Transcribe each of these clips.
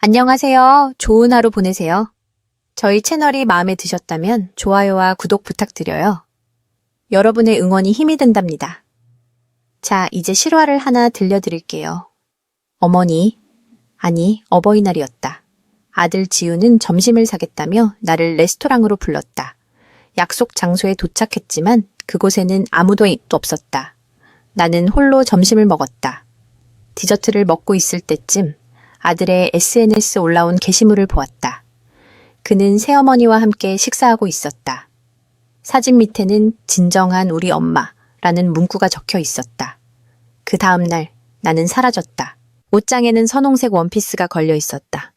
안녕하세요. 좋은 하루 보내세요. 저희 채널이 마음에 드셨다면 좋아요와 구독 부탁드려요. 여러분의 응원이 힘이 된답니다. 자, 이제 실화를 하나 들려드릴게요. 어버이날이었다. 아들 지우는 점심을 사겠다며 나를 레스토랑으로 불렀다. 약속 장소에 도착했지만 그곳에는 아무도 없었다. 나는 홀로 점심을 먹었다. 디저트를 먹고 있을 때쯤 아들의 SNS 올라온 게시물을 보았다. 그는 새어머니와 함께 식사하고 있었다. 사진 밑에는 진정한 우리 엄마라는 문구가 적혀 있었다. 그 다음 날 나는 사라졌다. 옷장에는 선홍색 원피스가 걸려 있었다.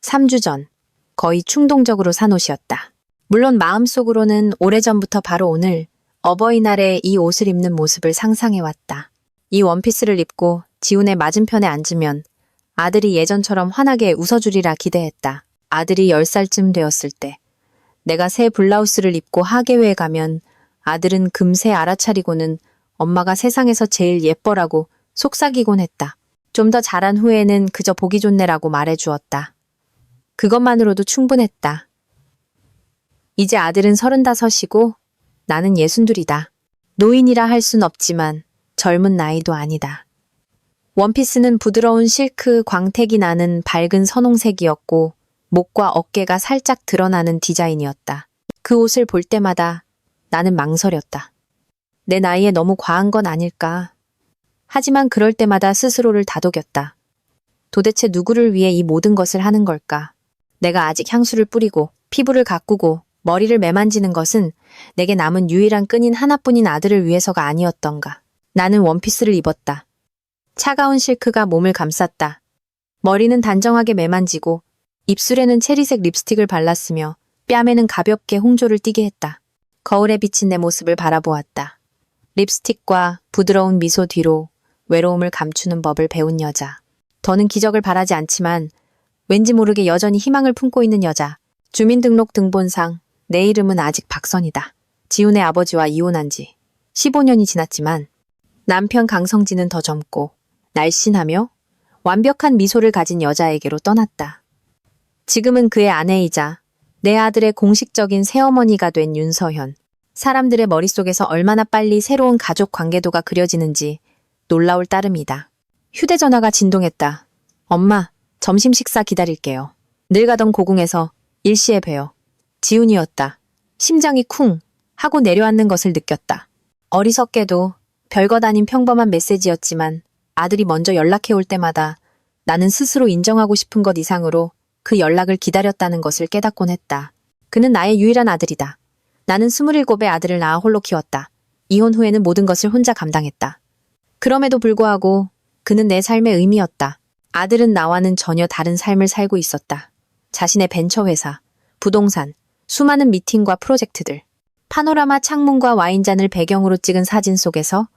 3주 전, 거의 충동적으로 산 옷이었다. 물론 마음속으로는 오래전부터 바로 오늘 어버이날에 이 옷을 입는 모습을 상상해왔다. 이 원피스를 입고 지훈의 맞은편에 앉으면 아들이 예전처럼 환하게 웃어주리라 기대했다. 아들이 10살쯤 되었을 때 내가 새 블라우스를 입고 하계회에 가면 아들은 금세 알아차리고는 엄마가 세상에서 제일 예뻐라고 속삭이곤 했다. 좀 더 자란 후에는 그저 보기 좋네라고 말해주었다. 그것만으로도 충분했다. 이제 아들은 35이고 나는 62이다. 노인이라 할 순 없지만 젊은 나이도 아니다. 원피스는 부드러운 실크 광택이 나는 밝은 선홍색이었고 목과 어깨가 살짝 드러나는 디자인이었다. 그 옷을 볼 때마다 나는 망설였다. 내 나이에 너무 과한 건 아닐까. 하지만 그럴 때마다 스스로를 다독였다. 도대체 누구를 위해 이 모든 것을 하는 걸까? 내가 아직 향수를 뿌리고 피부를 가꾸고 머리를 매만지는 것은 내게 남은 유일한 끈인 하나뿐인 아들을 위해서가 아니었던가. 나는 원피스를 입었다. 차가운 실크가 몸을 감쌌다. 머리는 단정하게 매만지고 입술에는 체리색 립스틱을 발랐으며 뺨에는 가볍게 홍조를 띠게 했다. 거울에 비친 내 모습을 바라보았다. 립스틱과 부드러운 미소 뒤로 외로움을 감추는 법을 배운 여자. 더는 기적을 바라지 않지만 왠지 모르게 여전히 희망을 품고 있는 여자. 주민등록 등본상 내 이름은 아직 박선이다. 지훈의 아버지와 이혼한 지 15년이 지났지만 남편 강성진은 더 젊고 날씬하며 완벽한 미소를 가진 여자에게로 떠났다. 지금은 그의 아내이자 내 아들의 공식적인 새어머니가 된 윤서현. 사람들의 머릿속에서 얼마나 빨리 새로운 가족 관계도가 그려지는지 놀라울 따름이다. 휴대전화가 진동했다. 엄마, 점심 식사 기다릴게요. 늘 가던 고궁에서 일시에 뵈어. 지훈이었다. 심장이 쿵 하고 내려앉는 것을 느꼈다. 어리석게도 별것 아닌 평범한 메시지였지만 아들이 먼저 연락해올 때마다 나는 스스로 인정하고 싶은 것 이상으로 그 연락을 기다렸다는 것을 깨닫곤 했다. 그는 나의 유일한 아들이다. 나는 27의 아들을 낳아 홀로 키웠다. 이혼 후에는 모든 것을 혼자 감당했다. 그럼에도 불구하고 그는 내 삶의 의미였다. 아들은 나와는 전혀 다른 삶을 살고 있었다. 자신의 벤처회사, 부동산, 수많은 미팅과 프로젝트들, 파노라마 창문과 와인잔을 배경으로 찍은 사진 속에서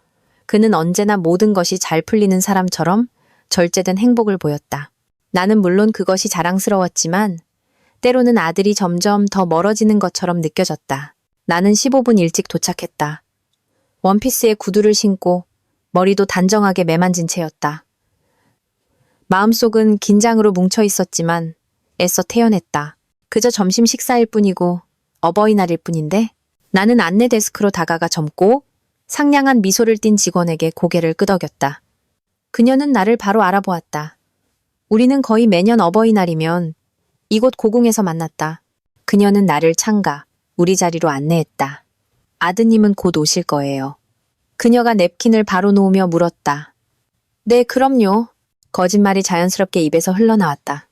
그는 언제나 모든 것이 잘 풀리는 사람처럼 절제된 행복을 보였다. 나는 물론 그것이 자랑스러웠지만 때로는 아들이 점점 더 멀어지는 것처럼 느껴졌다. 나는 15분 일찍 도착했다. 원피스에 구두를 신고 머리도 단정하게 매만진 채였다. 마음속은 긴장으로 뭉쳐 있었지만 애써 태연했다. 그저 점심 식사일 뿐이고 어버이날일 뿐인데 나는 안내 데스크로 다가가 젊고 상냥한 미소를 띤 직원에게 고개를 끄덕였다. 그녀는 나를 바로 알아보았다. 우리는 거의 매년 어버이날이면 이곳 고궁에서 만났다. 그녀는 나를 창가, 우리 자리로 안내했다. 아드님은 곧 오실 거예요. 그녀가 냅킨을 바로 놓으며 물었다. 네, 그럼요. 거짓말이 자연스럽게 입에서 흘러나왔다.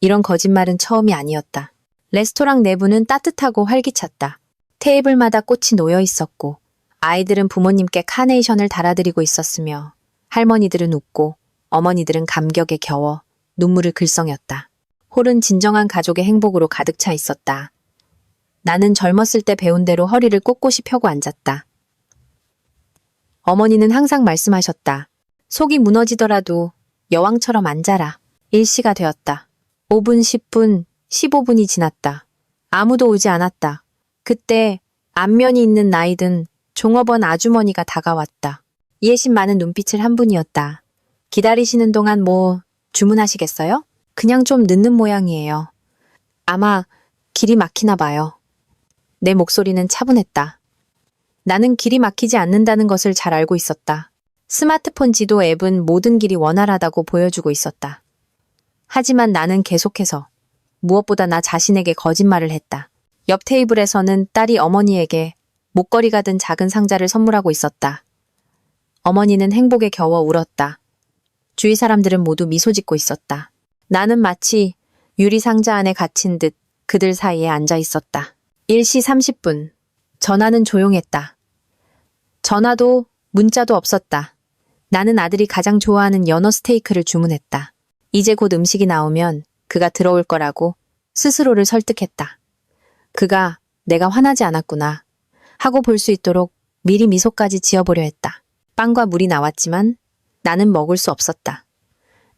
이런 거짓말은 처음이 아니었다. 레스토랑 내부는 따뜻하고 활기찼다. 테이블마다 꽃이 놓여 있었고 아이들은 부모님께 카네이션을 달아드리고 있었으며 할머니들은 웃고 어머니들은 감격에 겨워 눈물을 글썽였다. 홀은 진정한 가족의 행복으로 가득 차 있었다. 나는 젊었을 때 배운 대로 허리를 꼿꼿이 펴고 앉았다. 어머니는 항상 말씀하셨다. 속이 무너지더라도 여왕처럼 앉아라. 일시가 되었다. 5분, 10분, 15분이 지났다. 아무도 오지 않았다. 그때 안면이 있는 나이든 종업원 아주머니가 다가왔다. 이해심 많은 눈빛을 한 분이었다. 기다리시는 동안 뭐 주문하시겠어요? 그냥 좀 늦는 모양이에요. 아마 길이 막히나 봐요. 내 목소리는 차분했다. 나는 길이 막히지 않는다는 것을 잘 알고 있었다. 스마트폰 지도 앱은 모든 길이 원활하다고 보여주고 있었다. 하지만 나는 계속해서 무엇보다 나 자신에게 거짓말을 했다. 옆 테이블에서는 딸이 어머니에게 목걸이가 든 작은 상자를 선물하고 있었다. 어머니는 행복에 겨워 울었다. 주위 사람들은 모두 미소 짓고 있었다. 나는 마치 유리 상자 안에 갇힌 듯 그들 사이에 앉아 있었다. 1시 30분. 전화는 조용했다. 전화도 문자도 없었다. 나는 아들이 가장 좋아하는 연어 스테이크를 주문했다. 이제 곧 음식이 나오면 그가 들어올 거라고 스스로를 설득했다. 그가 내가 화나지 않았구나 하고 볼 수 있도록 미리 미소까지 지어보려 했다. 빵과 물이 나왔지만 나는 먹을 수 없었다.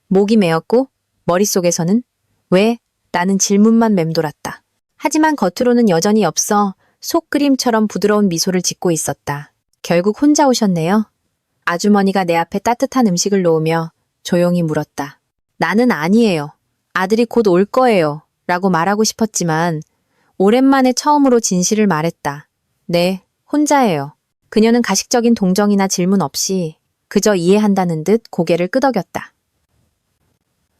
목이 메었고 머릿속에서는 왜? 라는 질문만 맴돌았다. 하지만 겉으로는 여전히 엽서 속그림처럼 부드러운 미소를 짓고 있었다. 결국 혼자 오셨네요. 아주머니가 내 앞에 따뜻한 음식을 놓으며 조용히 물었다. 나는 아니에요. 아들이 곧 올 거예요. 라고 말하고 싶었지만 오랜만에 처음으로 진실을 말했다. 네, 혼자예요. 그녀는 가식적인 동정이나 질문 없이 그저 이해한다는 듯 고개를 끄덕였다.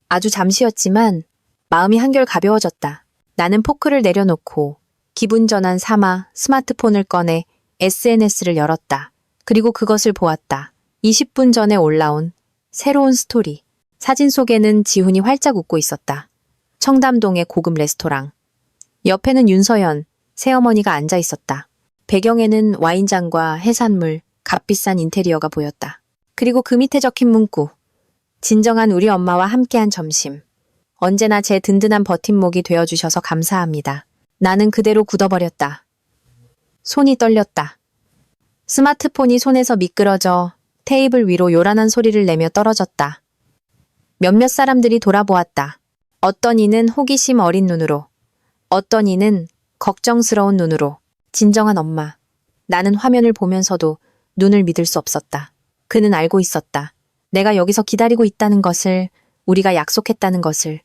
아주 잠시였지만 마음이 한결 가벼워졌다. 나는 포크를 내려놓고 기분 전환 삼아 스마트폰을 꺼내 SNS를 열었다. 그리고 그것을 보았다. 20분 전에 올라온 새로운 스토리. 사진 속에는 지훈이 활짝 웃고 있었다. 청담동의 고급 레스토랑. 옆에는 윤서연, 새어머니가 앉아 있었다. 배경에는 와인잔과 해산물, 값비싼 인테리어가 보였다. 그리고 그 밑에 적힌 문구. 진정한 우리 엄마와 함께한 점심. 언제나 제 든든한 버팀목이 되어주셔서 감사합니다. 나는 그대로 굳어버렸다. 손이 떨렸다. 스마트폰이 손에서 미끄러져 테이블 위로 요란한 소리를 내며 떨어졌다. 몇몇 사람들이 돌아보았다. 어떤 이는 호기심 어린 눈으로, 어떤 이는 걱정스러운 눈으로. 진정한 엄마. 나는 화면을 보면서도 눈을 믿을 수 없었다. 그는 알고 있었다. 내가 여기서 기다리고 있다는 것을, 우리가 약속했다는 것을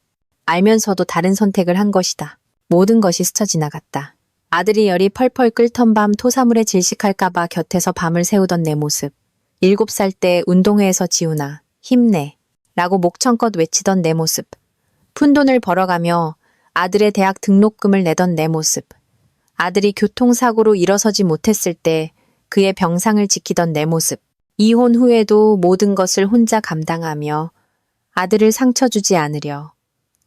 알면서도 다른 선택을 한 것이다. 모든 것이 스쳐 지나갔다. 아들이 열이 펄펄 끓던 밤 토사물에 질식할까봐 곁에서 밤을 새우던 내 모습. 7살 때 운동회에서 지훈아, 힘내. 라고 목청껏 외치던 내 모습. 푼돈을 벌어가며 아들의 대학 등록금을 내던 내 모습. 아들이 교통사고로 일어서지 못했을 때 그의 병상을 지키던 내 모습. 이혼 후에도 모든 것을 혼자 감당하며 아들을 상처 주지 않으려,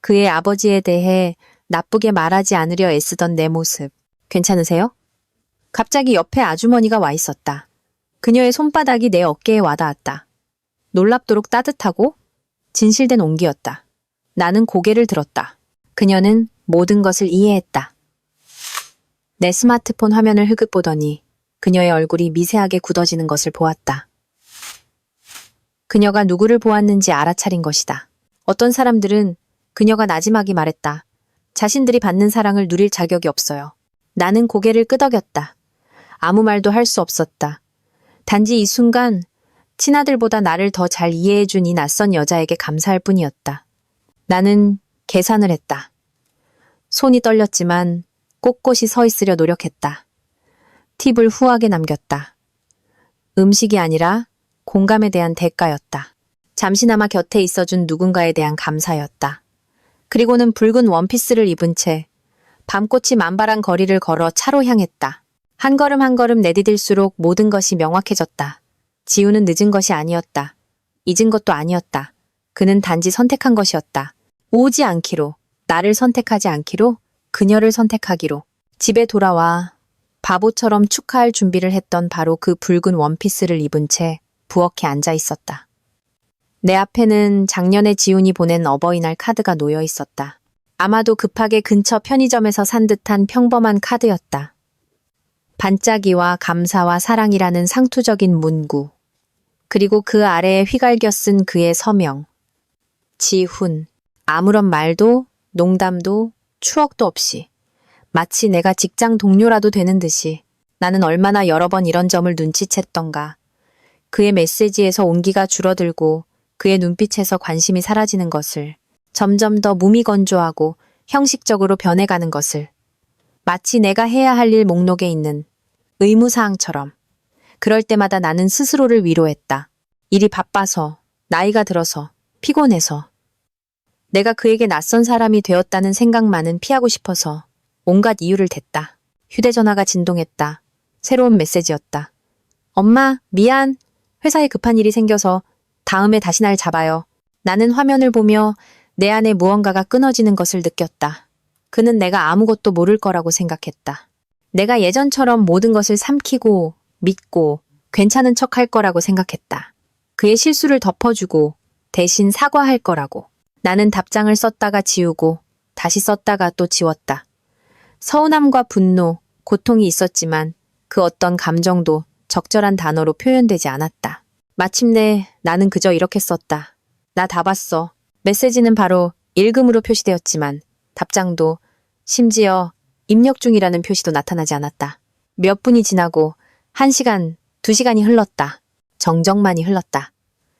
그의 아버지에 대해 나쁘게 말하지 않으려 애쓰던 내 모습. 괜찮으세요? 갑자기 옆에 아주머니가 와 있었다. 그녀의 손바닥이 내 어깨에 와닿았다. 놀랍도록 따뜻하고 진실된 온기였다. 나는 고개를 들었다. 그녀는 모든 것을 이해했다. 내 스마트폰 화면을 흐긋 보더니 그녀의 얼굴이 미세하게 굳어지는 것을 보았다. 그녀가 누구를 보았는지 알아차린 것이다. 어떤 사람들은 그녀가 나지막이 말했다. 자신들이 받는 사랑을 누릴 자격이 없어요. 나는 고개를 끄덕였다. 아무 말도 할 수 없었다. 단지 이 순간 친아들보다 나를 더 잘 이해해준 이 낯선 여자에게 감사할 뿐이었다. 나는 계산을 했다. 손이 떨렸지만 꼿꼿이 서 있으려 노력했다. 팁을 후하게 남겼다. 음식이 아니라 공감에 대한 대가였다. 잠시나마 곁에 있어준 누군가에 대한 감사였다. 그리고는 붉은 원피스를 입은 채 밤꽃이 만발한 거리를 걸어 차로 향했다. 한 걸음 한 걸음 내디딜수록 모든 것이 명확해졌다. 지우는 늦은 것이 아니었다. 잊은 것도 아니었다. 그는 단지 선택한 것이었다. 오지 않기로, 나를 선택하지 않기로, 그녀를 선택하기로. 집에 돌아와 바보처럼 축하할 준비를 했던 바로 그 붉은 원피스를 입은 채 부엌에 앉아 있었다. 내 앞에는 작년에 지훈이 보낸 어버이날 카드가 놓여 있었다. 아마도 급하게 근처 편의점에서 산 듯한 평범한 카드였다. 반짝이와 감사와 사랑이라는 상투적인 문구. 그리고 그 아래에 휘갈겨 쓴 그의 서명. 지훈. 아무런 말도, 농담도, 추억도 없이. 마치 내가 직장 동료라도 되는 듯이 나는 얼마나 여러 번 이런 점을 눈치챘던가. 그의 메시지에서 온기가 줄어들고 그의 눈빛에서 관심이 사라지는 것을 점점 더 무미건조하고 형식적으로 변해가는 것을. 마치 내가 해야 할 일 목록에 있는 의무사항처럼. 그럴 때마다 나는 스스로를 위로했다. 일이 바빠서, 나이가 들어서, 피곤해서. 내가 그에게 낯선 사람이 되었다는 생각만은 피하고 싶어서 온갖 이유를 댔다. 휴대전화가 진동했다. 새로운 메시지였다. 엄마, 미안. 회사에 급한 일이 생겨서 다음에 다시 날 잡아요. 나는 화면을 보며 내 안에 무언가가 끊어지는 것을 느꼈다. 그는 내가 아무것도 모를 거라고 생각했다. 내가 예전처럼 모든 것을 삼키고 믿고 괜찮은 척 할 거라고 생각했다. 그의 실수를 덮어주고 대신 사과할 거라고. 나는 답장을 썼다가 지우고 다시 썼다가 또 지웠다. 서운함과 분노, 고통이 있었지만 그 어떤 감정도 적절한 단어로 표현되지 않았다. 마침내 나는 그저 이렇게 썼다. 나 다 봤어. 메시지는 바로 읽음으로 표시되었지만 답장도 심지어 입력 중이라는 표시도 나타나지 않았다. 몇 분이 지나고 1시간, 2시간이 흘렀다. 정적만이 흘렀다.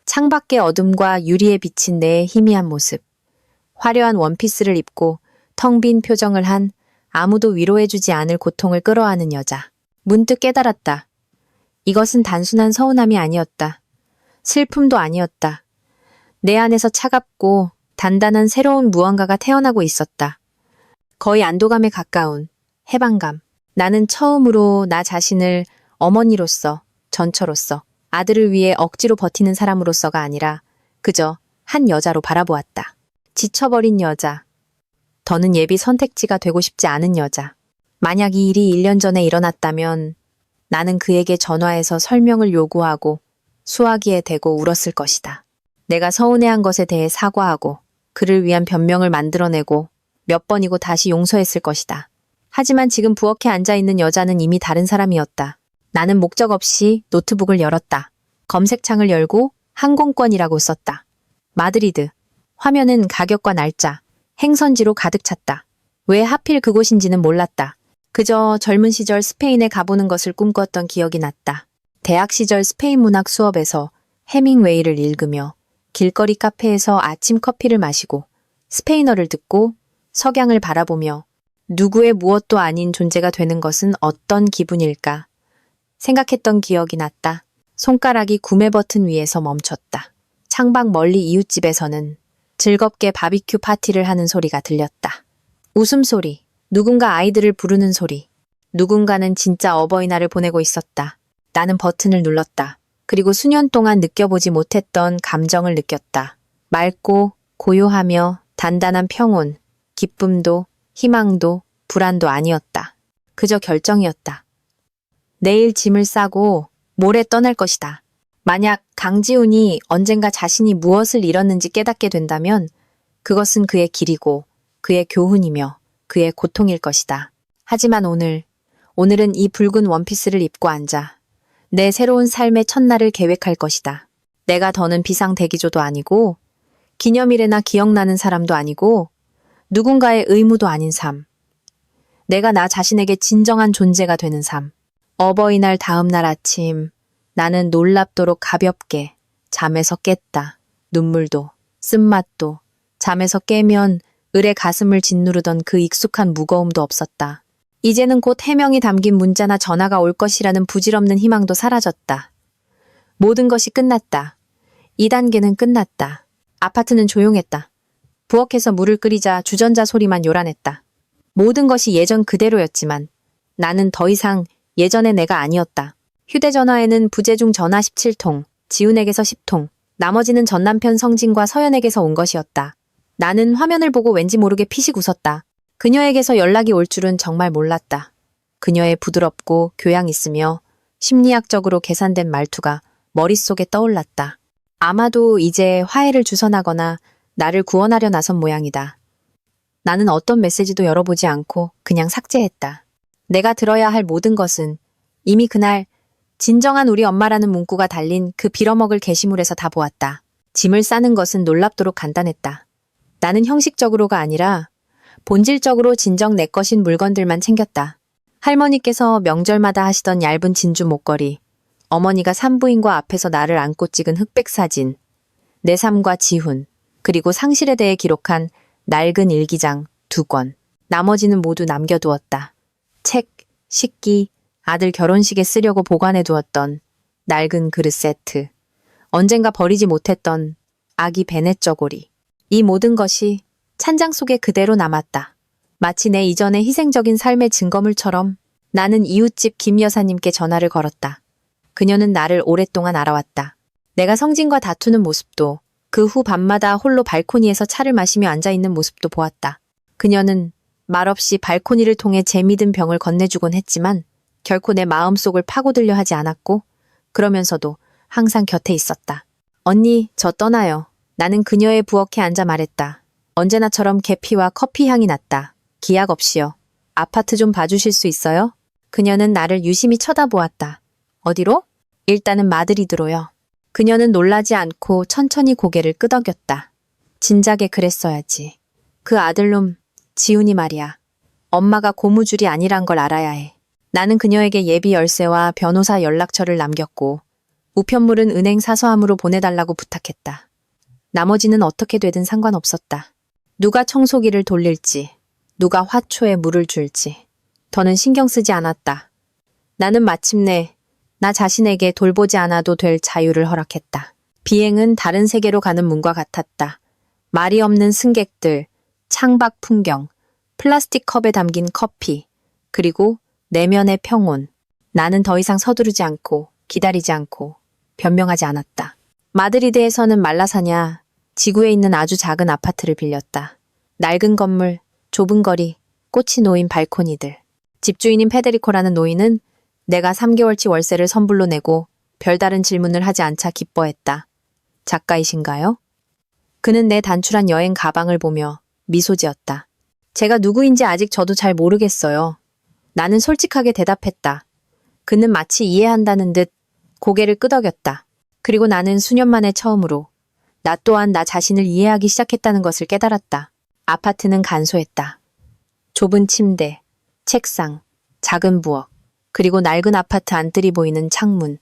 창밖의 어둠과 유리에 비친 내 희미한 모습. 화려한 원피스를 입고 텅 빈 표정을 한 아무도 위로해주지 않을 고통을 끌어안은 여자. 문득 깨달았다. 이것은 단순한 서운함이 아니었다. 슬픔도 아니었다. 내 안에서 차갑고 단단한 새로운 무언가가 태어나고 있었다. 거의 안도감에 가까운 해방감. 나는 처음으로 나 자신을 어머니로서, 전처로서, 아들을 위해 억지로 버티는 사람으로서가 아니라 그저 한 여자로 바라보았다. 지쳐버린 여자. 더는 예비 선택지가 되고 싶지 않은 여자. 만약 이 일이 1년 전에 일어났다면 나는 그에게 전화해서 설명을 요구하고 수화기에 대고 울었을 것이다. 내가 서운해한 것에 대해 사과하고 그를 위한 변명을 만들어내고 몇 번이고 다시 용서했을 것이다. 하지만 지금 부엌에 앉아있는 여자는 이미 다른 사람이었다. 나는 목적 없이 노트북을 열었다. 검색창을 열고 항공권이라고 썼다. 마드리드. 화면은 가격과 날짜, 행선지로 가득 찼다. 왜 하필 그곳인지는 몰랐다. 그저 젊은 시절 스페인에 가보는 것을 꿈꿨던 기억이 났다. 대학 시절 스페인 문학 수업에서 해밍웨이를 읽으며 길거리 카페에서 아침 커피를 마시고 스페인어를 듣고 석양을 바라보며 누구의 무엇도 아닌 존재가 되는 것은 어떤 기분일까 생각했던 기억이 났다. 손가락이 구매 버튼 위에서 멈췄다. 창밖 멀리 이웃집에서는 즐겁게 바비큐 파티를 하는 소리가 들렸다. 웃음소리, 누군가 아이들을 부르는 소리. 누군가는 진짜 어버이날을 보내고 있었다. 나는 버튼을 눌렀다. 그리고 수년 동안 느껴보지 못했던 감정을 느꼈다. 맑고 고요하며 단단한 평온, 기쁨도 희망도 불안도 아니었다. 그저 결정이었다. 내일 짐을 싸고 모레 떠날 것이다. 만약 강지훈이 언젠가 자신이 무엇을 잃었는지 깨닫게 된다면 그것은 그의 길이고 그의 교훈이며 그의 고통일 것이다. 하지만 오늘은 이 붉은 원피스를 입고 앉아 내 새로운 삶의 첫날을 계획할 것이다. 내가 더는 비상대기조도 아니고 기념일에나 기억나는 사람도 아니고 누군가의 의무도 아닌 삶. 내가 나 자신에게 진정한 존재가 되는 삶. 어버이날 다음 날 아침 나는 놀랍도록 가볍게 잠에서 깼다. 눈물도 쓴맛도 잠에서 깨면 을의 가슴을 짓누르던 그 익숙한 무거움도 없었다. 이제는 곧 해명이 담긴 문자나 전화가 올 것이라는 부질없는 희망도 사라졌다. 모든 것이 끝났다. 2단계는 끝났다. 아파트는 조용했다. 부엌에서 물을 끓이자 주전자 소리만 요란했다. 모든 것이 예전 그대로였지만 나는 더 이상 예전의 내가 아니었다. 휴대전화에는 부재중 전화 17통, 지훈에게서 10통, 나머지는 전남편 성진과 서연에게서 온 것이었다. 나는 화면을 보고 왠지 모르게 피식 웃었다. 그녀에게서 연락이 올 줄은 정말 몰랐다. 그녀의 부드럽고 교양 있으며 심리학적으로 계산된 말투가 머릿속에 떠올랐다. 아마도 이제 화해를 주선하거나 나를 구원하려 나선 모양이다. 나는 어떤 메시지도 열어보지 않고 그냥 삭제했다. 내가 들어야 할 모든 것은 이미 그날 진정한 우리 엄마라는 문구가 달린 그 빌어먹을 게시물에서 다 보았다. 짐을 싸는 것은 놀랍도록 간단했다. 나는 형식적으로가 아니라 본질적으로 진정 내 것인 물건들만 챙겼다. 할머니께서 명절마다 하시던 얇은 진주 목걸이, 어머니가 산부인과 앞에서 나를 안고 찍은 흑백 사진, 내 삶과 지훈, 그리고 상실에 대해 기록한 낡은 일기장 2권. 나머지는 모두 남겨두었다. 책, 식기, 아들 결혼식에 쓰려고 보관해두었던 낡은 그릇 세트. 언젠가 버리지 못했던 아기 베넷 저고리. 이 모든 것이 찬장 속에 그대로 남았다. 마치 내 이전의 희생적인 삶의 증거물처럼. 나는 이웃집 김 여사님께 전화를 걸었다. 그녀는 나를 오랫동안 알아왔다. 내가 성진과 다투는 모습도, 그 후 밤마다 홀로 발코니에서 차를 마시며 앉아있는 모습도 보았다. 그녀는 말없이 발코니를 통해 재 믿은 병을 건네주곤 했지만 결코 내 마음속을 파고들려 하지 않았고, 그러면서도 항상 곁에 있었다. 언니, 저 떠나요. 나는 그녀의 부엌에 앉아 말했다. 언제나처럼 계피와 커피 향이 났다. 기약 없이요. 아파트 좀 봐주실 수 있어요? 그녀는 나를 유심히 쳐다보았다. 어디로? 일단은 마드리드로요. 그녀는 놀라지 않고 천천히 고개를 끄덕였다. 진작에 그랬어야지. 그 아들놈, 지훈이 말이야. 엄마가 고무줄이 아니란 걸 알아야 해. 나는 그녀에게 예비 열쇠와 변호사 연락처를 남겼고 우편물은 은행 사서함으로 보내달라고 부탁했다. 나머지는 어떻게 되든 상관없었다. 누가 청소기를 돌릴지, 누가 화초에 물을 줄지 더는 신경 쓰지 않았다. 나는 마침내 나 자신에게 돌보지 않아도 될 자유를 허락했다. 비행은 다른 세계로 가는 문과 같았다. 말이 없는 승객들, 창밖 풍경, 플라스틱 컵에 담긴 커피, 그리고 내면의 평온. 나는 더 이상 서두르지 않고 기다리지 않고 변명하지 않았다. 마드리드에서는 말라사냐, 지구에 있는 아주 작은 아파트를 빌렸다. 낡은 건물, 좁은 거리, 꽃이 놓인 발코니들. 집주인인 페데리코라는 노인은 내가 3개월치 월세를 선불로 내고 별다른 질문을 하지 않자 기뻐했다. 작가이신가요? 그는 내 단출한 여행 가방을 보며 미소 지었다. 제가 누구인지 아직 저도 잘 모르겠어요. 나는 솔직하게 대답했다. 그는 마치 이해한다는 듯 고개를 끄덕였다. 그리고 나는 수년 만에 처음으로 나 또한 나 자신을 이해하기 시작했다는 것을 깨달았다. 아파트는 간소했다. 좁은 침대, 책상, 작은 부엌, 그리고 낡은 아파트 안뜰이 보이는 창문.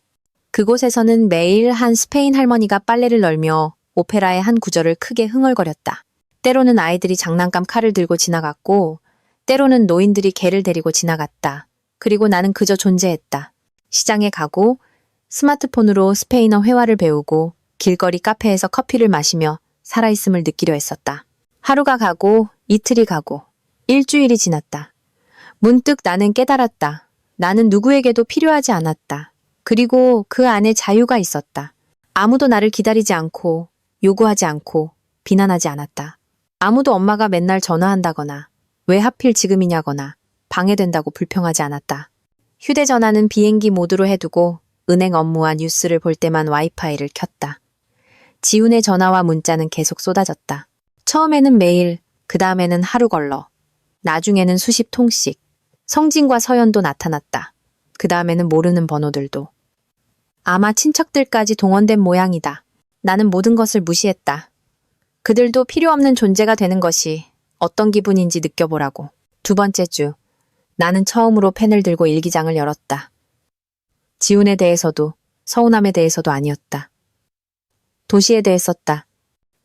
그곳에서는 매일 한 스페인 할머니가 빨래를 널며 오페라의 한 구절을 크게 흥얼거렸다. 때로는 아이들이 장난감 칼을 들고 지나갔고, 때로는 노인들이 개를 데리고 지나갔다. 그리고 나는 그저 존재했다. 시장에 가고, 스마트폰으로 스페인어 회화를 배우고, 길거리 카페에서 커피를 마시며 살아있음을 느끼려 했었다. 하루가 가고, 이틀이 가고, 일주일이 지났다. 문득 나는 깨달았다. 나는 누구에게도 필요하지 않았다. 그리고 그 안에 자유가 있었다. 아무도 나를 기다리지 않고, 요구하지 않고, 비난하지 않았다. 아무도 엄마가 맨날 전화한다거나, 왜 하필 지금이냐거나, 방해된다고 불평하지 않았다. 휴대전화는 비행기 모드로 해두고, 은행 업무와 뉴스를 볼 때만 와이파이를 켰다. 지훈의 전화와 문자는 계속 쏟아졌다. 처음에는 매일, 그 다음에는 하루 걸러, 나중에는 수십 통씩. 성진과 서연도 나타났다. 그 다음에는 모르는 번호들도. 아마 친척들까지 동원된 모양이다. 나는 모든 것을 무시했다. 그들도 필요 없는 존재가 되는 것이 어떤 기분인지 느껴보라고. 2번째 주, 나는 처음으로 펜을 들고 일기장을 열었다. 지훈에 대해서도 서운함에 대해서도 아니었다. 도시에 대해 썼다.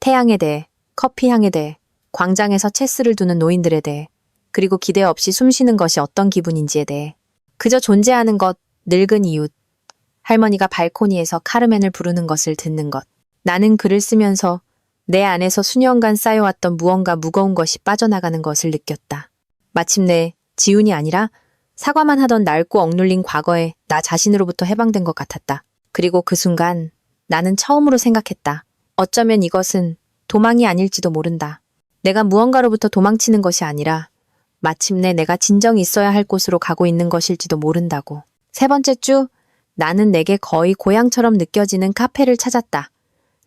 태양에 대해, 커피향에 대해, 광장에서 체스를 두는 노인들에 대해, 그리고 기대 없이 숨쉬는 것이 어떤 기분인지에 대해. 그저 존재하는 것, 늙은 이웃, 할머니가 발코니에서 카르멘을 부르는 것을 듣는 것. 나는 글을 쓰면서 내 안에서 수년간 쌓여왔던 무언가 무거운 것이 빠져나가는 것을 느꼈다. 마침내 지훈이 아니라 사과만 하던 낡고 억눌린 과거에 나 자신으로부터 해방된 것 같았다. 그리고 그 순간 나는 처음으로 생각했다. 어쩌면 이것은 도망이 아닐지도 모른다. 내가 무언가로부터 도망치는 것이 아니라 마침내 내가 진정이 있어야 할 곳으로 가고 있는 것일지도 모른다고. 3번째 주, 나는 내게 거의 고향처럼 느껴지는 카페를 찾았다.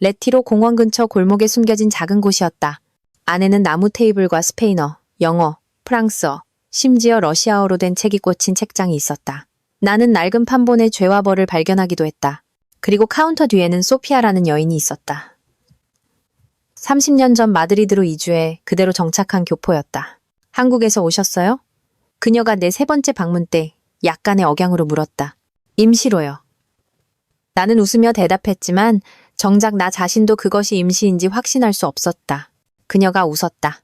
레티로 공원 근처 골목에 숨겨진 작은 곳이었다. 안에는 나무 테이블과 스페인어, 영어, 프랑스어, 심지어 러시아어로 된 책이 꽂힌 책장이 있었다. 나는 낡은 판본의 죄와 벌을 발견하기도 했다. 그리고 카운터 뒤에는 소피아라는 여인이 있었다. 30년 전 마드리드로 이주해 그대로 정착한 교포였다. 한국에서 오셨어요? 그녀가 내 3번째 방문 때 약간의 억양으로 물었다. 임시로요. 나는 웃으며 대답했지만 정작 나 자신도 그것이 임시인지 확신할 수 없었다. 그녀가 웃었다.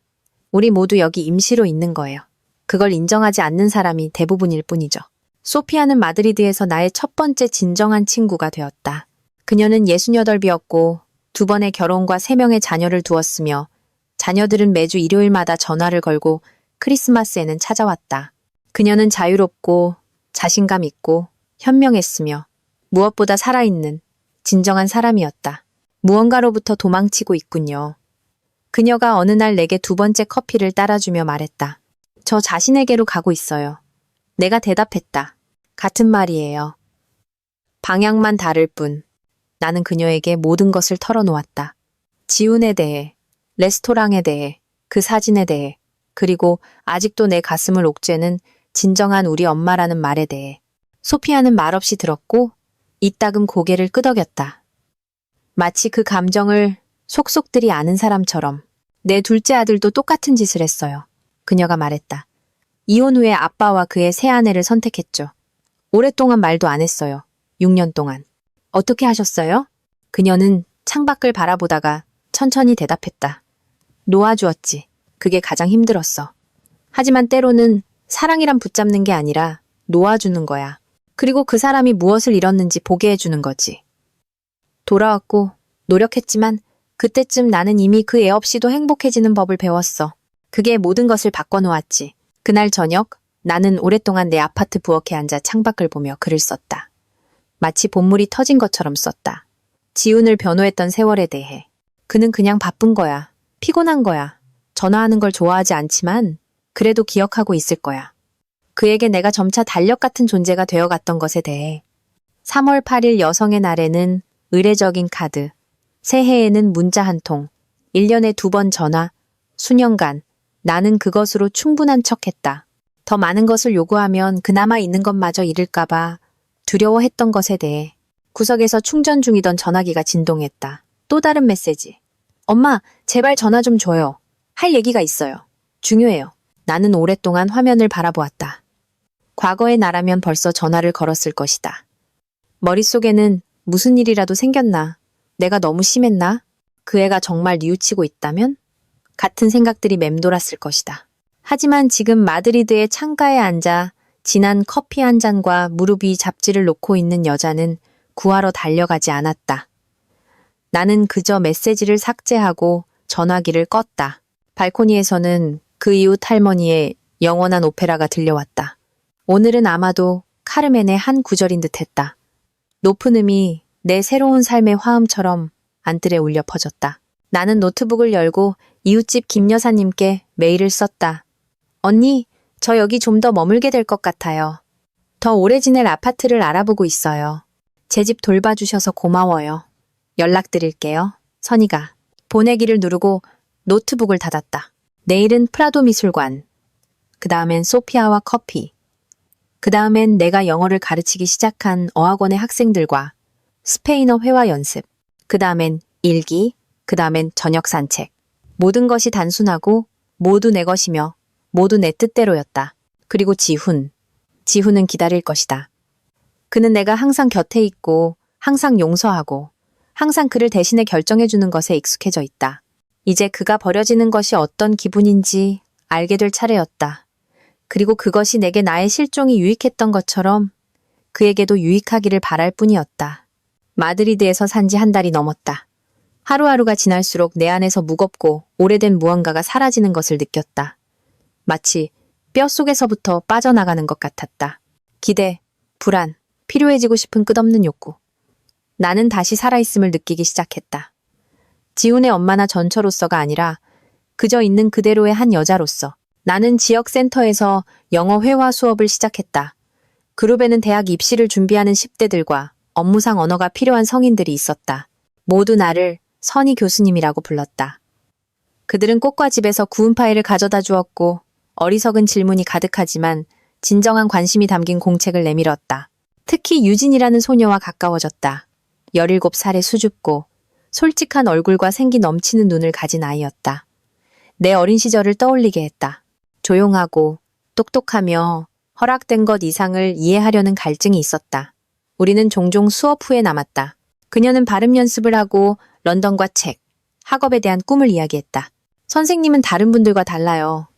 우리 모두 여기 임시로 있는 거예요. 그걸 인정하지 않는 사람이 대부분일 뿐이죠. 소피아는 마드리드에서 나의 첫 번째 진정한 친구가 되었다. 그녀는 68이었고 2번의 결혼과 3명의 자녀를 두었으며 자녀들은 매주 일요일마다 전화를 걸고 크리스마스에는 찾아왔다. 그녀는 자유롭고 자신감 있고 현명했으며 무엇보다 살아있는 진정한 사람이었다. 무언가로부터 도망치고 있군요. 그녀가 어느 날 내게 2번째 커피를 따라주며 말했다. 저 자신에게로 가고 있어요. 내가 대답했다. 같은 말이에요. 방향만 다를 뿐. 나는 그녀에게 모든 것을 털어놓았다. 지훈에 대해, 레스토랑에 대해, 그 사진에 대해, 그리고 아직도 내 가슴을 옥죄는 진정한 우리 엄마라는 말에 대해. 소피아는 말없이 들었고 이따금 고개를 끄덕였다. 마치 그 감정을 속속들이 아는 사람처럼. 내 둘째 아들도 똑같은 짓을 했어요. 그녀가 말했다. 이혼 후에 아빠와 그의 새 아내를 선택했죠. 오랫동안 말도 안 했어요. 6년 동안. 어떻게 하셨어요? 그녀는 창밖을 바라보다가 천천히 대답했다. 놓아주었지. 그게 가장 힘들었어. 하지만 때로는 사랑이란 붙잡는 게 아니라 놓아주는 거야. 그리고 그 사람이 무엇을 잃었는지 보게 해주는 거지. 돌아왔고 노력했지만 그때쯤 나는 이미 그 애 없이도 행복해지는 법을 배웠어. 그게 모든 것을 바꿔놓았지. 그날 저녁 나는 오랫동안 내 아파트 부엌에 앉아 창밖을 보며 글을 썼다. 마치 봇물이 터진 것처럼 썼다. 지훈을 변호했던 세월에 대해. 그는 그냥 바쁜 거야. 피곤한 거야. 전화하는 걸 좋아하지 않지만 그래도 기억하고 있을 거야. 그에게 내가 점차 달력 같은 존재가 되어갔던 것에 대해. 3월 8일 여성의 날에는 의례적인 카드, 새해에는 문자 한 통, 1년에 2번 전화, 수년간 나는 그것으로 충분한 척했다. 더 많은 것을 요구하면 그나마 있는 것마저 잃을까봐 두려워했던 것에 대해. 구석에서 충전 중이던 전화기가 진동했다. 또 다른 메시지. 엄마, 제발 전화 좀 줘요. 할 얘기가 있어요. 중요해요. 나는 오랫동안 화면을 바라보았다. 과거의 나라면 벌써 전화를 걸었을 것이다. 머릿속에는 무슨 일이라도 생겼나? 내가 너무 심했나? 그 애가 정말 뉘우치고 있다면? 같은 생각들이 맴돌았을 것이다. 하지만 지금 마드리드의 창가에 앉아 진한 커피 한 잔과 무릎 위 잡지를 놓고 있는 여자는 구하러 달려가지 않았다. 나는 그저 메시지를 삭제하고 전화기를 껐다. 발코니에서는 그 이웃 할머니의 영원한 오페라가 들려왔다. 오늘은 아마도 카르멘의 한 구절인 듯했다. 높은 음이 내 새로운 삶의 화음처럼 안뜰에 울려 퍼졌다. 나는 노트북을 열고 이웃집 김 여사님께 메일을 썼다. 언니, 저 여기 좀 더 머물게 될 것 같아요. 더 오래 지낼 아파트를 알아보고 있어요. 제 집 돌봐주셔서 고마워요. 연락드릴게요. 선이가. 보내기를 누르고 노트북을 닫았다. 내일은 프라도 미술관. 그 다음엔 소피아와 커피. 그 다음엔 내가 영어를 가르치기 시작한 어학원의 학생들과 스페인어 회화 연습. 그 다음엔 일기. 그 다음엔 저녁 산책. 모든 것이 단순하고 모두 내 것이며 모두 내 뜻대로였다. 그리고 지훈. 지훈은 기다릴 것이다. 그는 내가 항상 곁에 있고 항상 용서하고 항상 그를 대신해 결정해주는 것에 익숙해져 있다. 이제 그가 버려지는 것이 어떤 기분인지 알게 될 차례였다. 그리고 그것이 내게 나의 실종이 유익했던 것처럼 그에게도 유익하기를 바랄 뿐이었다. 마드리드에서 산 지 한 달이 넘었다. 하루하루가 지날수록 내 안에서 무겁고 오래된 무언가가 사라지는 것을 느꼈다. 마치 뼛속에서부터 빠져나가는 것 같았다. 기대, 불안, 필요해지고 싶은 끝없는 욕구. 나는 다시 살아있음을 느끼기 시작했다. 지훈의 엄마나 전처로서가 아니라 그저 있는 그대로의 한 여자로서. 나는 지역 센터에서 영어 회화 수업을 시작했다. 그룹에는 대학 입시를 준비하는 10대들과 업무상 언어가 필요한 성인들이 있었다. 모두 나를 선희 교수님이라고 불렀다. 그들은 꽃과 집에서 구운 파이를 가져다 주었고 어리석은 질문이 가득하지만 진정한 관심이 담긴 공책을 내밀었다. 특히 유진이라는 소녀와 가까워졌다. 17살의 수줍고 솔직한 얼굴과 생기 넘치는 눈을 가진 아이였다. 내 어린 시절을 떠올리게 했다. 조용하고 똑똑하며 허락된 것 이상을 이해하려는 갈증이 있었다. 우리는 종종 수업 후에 남았다. 그녀는 발음 연습을 하고 런던과 책, 학업에 대한 꿈을 이야기했다. 선생님은 다른 분들과 달라요.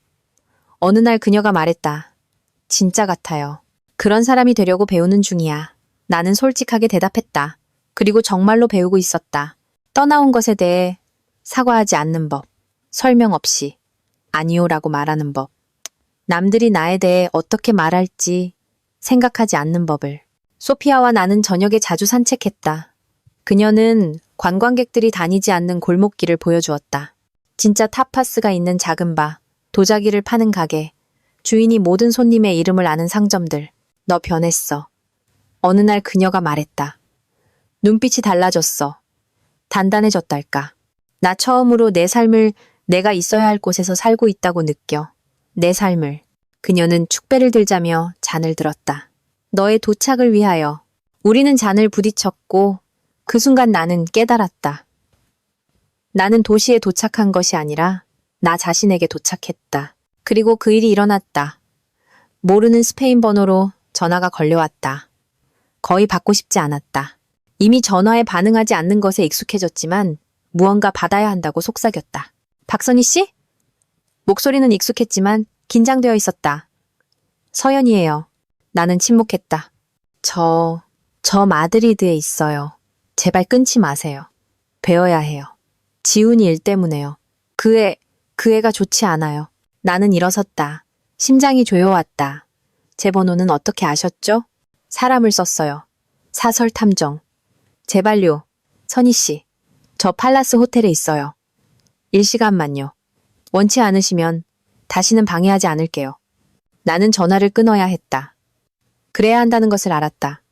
어느 날 그녀가 말했다. 진짜 같아요. 그런 사람이 되려고 배우는 중이야. 나는 솔직하게 대답했다. 그리고 정말로 배우고 있었다. 떠나온 것에 대해 사과하지 않는 법, 설명 없이 아니요라고 말하는 법, 남들이 나에 대해 어떻게 말할지 생각하지 않는 법을. 소피아와 나는 저녁에 자주 산책했다. 그녀는 관광객들이 다니지 않는 골목길을 보여주었다. 진짜 타파스가 있는 작은 바, 도자기를 파는 가게, 주인이 모든 손님의 이름을 아는 상점들. 너 변했어. 어느 날 그녀가 말했다. 눈빛이 달라졌어. 단단해졌달까. 나 처음으로 내 삶을 내가 있어야 할 곳에서 살고 있다고 느껴. 내 삶을. 그녀는 축배를 들자며 잔을 들었다. 너의 도착을 위하여. 우리는 잔을 부딪혔고 그 순간 나는 깨달았다. 나는 도시에 도착한 것이 아니라 나 자신에게 도착했다. 그리고 그 일이 일어났다. 모르는 스페인 번호로 전화가 걸려왔다. 거의 받고 싶지 않았다. 이미 전화에 반응하지 않는 것에 익숙해졌지만 무언가 받아야 한다고 속삭였다. 박선희 씨? 목소리는 익숙했지만 긴장되어 있었다. 서연이에요. 나는 침묵했다. 저 마드리드에 있어요. 제발 끊지 마세요. 배워야 해요. 지훈이 일 때문에요. 그 애가 좋지 않아요. 나는 일어섰다. 심장이 조여왔다. 제 번호는 어떻게 아셨죠? 사람을 썼어요. 사설 탐정. 제발요. 선희 씨. 저 팔라스 호텔에 있어요. 1시간만요. 원치 않으시면 다시는 방해하지 않을게요. 나는 전화를 끊어야 했다. 그래야 한다는 것을 알았다.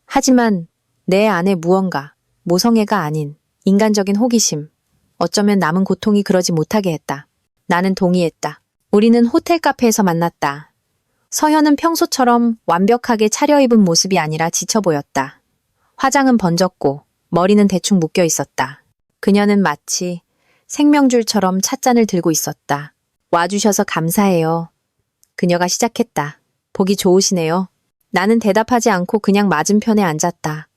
하지만 내 안에 무언가, 모성애가 아닌 인간적인 호기심, 어쩌면 남은 고통이 그러지 못하게 했다. 나는 동의했다. 우리는 호텔 카페에서 만났다. 서현은 평소처럼 완벽하게 차려입은 모습이 아니라 지쳐 보였다. 화장은 번졌고 머리는 대충 묶여 있었다. 그녀는 마치 생명줄처럼 찻잔을 들고 있었다. 와주셔서 감사해요. 그녀가 시작했다. 보기 좋으시네요. 나는 대답하지 않고 그냥 맞은편에 앉았다.